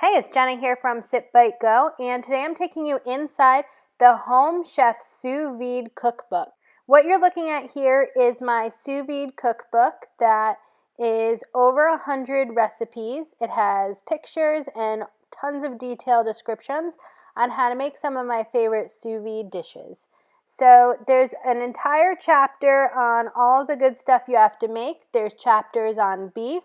Hey, it's Jenna here from Sit Bite Go, and today I'm taking you inside the Home Chef Sous Vide Cookbook. What you're looking at here is my sous vide cookbook that is over 100 recipes. It has pictures and tons of detailed descriptions on how to make some of my favorite sous vide dishes. So there's an entire chapter on all the good stuff you have to make. There's chapters on beef,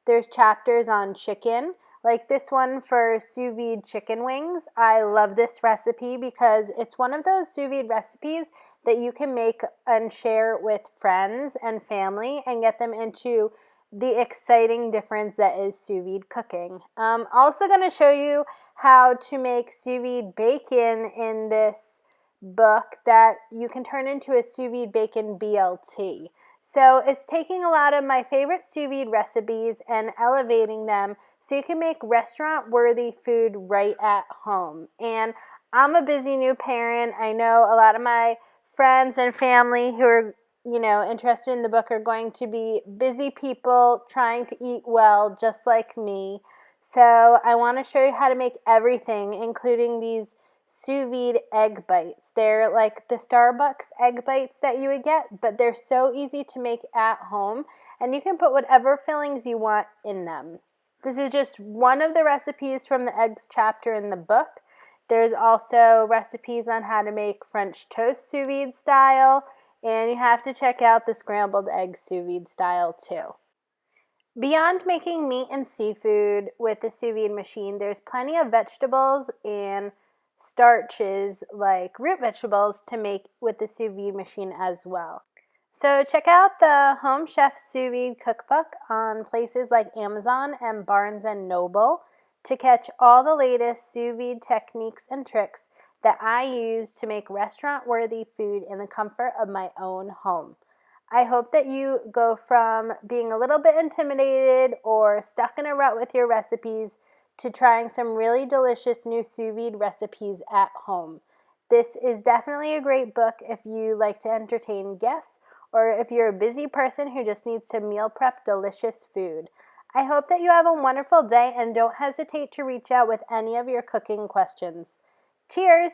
there's chapters on chicken, like this one for sous vide chicken wings. I love this recipe because it's one of those sous vide recipes that you can make and share with friends and family and get them into the exciting difference that is sous vide cooking. Also going to show you how to make sous vide bacon in this book that you can turn into a sous vide bacon BLT. So it's taking a lot of my favorite sous vide recipes and elevating them so you can make restaurant-worthy food right at home. And I'm a busy new parent. I know a lot of my friends and family who are, interested in the book are going to be busy people trying to eat well, just like me. So I want to show you how to make everything, including these sous vide egg bites. They're like the Starbucks egg bites that you would get, but they're so easy to make at home, and you can put whatever fillings you want in them. This is just one of the recipes from the eggs chapter in the book. There's also recipes on how to make French toast sous vide style, and you have to check out the scrambled egg sous vide style too. Beyond making meat and seafood with the sous vide machine, there's plenty of vegetables and starches like root vegetables to make with the sous vide machine as well. So check out the Home Chef Sous Vide Cookbook on places like Amazon and Barnes & Noble to catch all the latest sous vide techniques and tricks that I use to make restaurant-worthy food in the comfort of my own home. I hope that you go from being a little bit intimidated or stuck in a rut with your recipes to trying some really delicious new sous vide recipes at home. This is definitely a great book if you like to entertain guests or if you're a busy person who just needs to meal prep delicious food. I hope that you have a wonderful day and don't hesitate to reach out with any of your cooking questions. Cheers!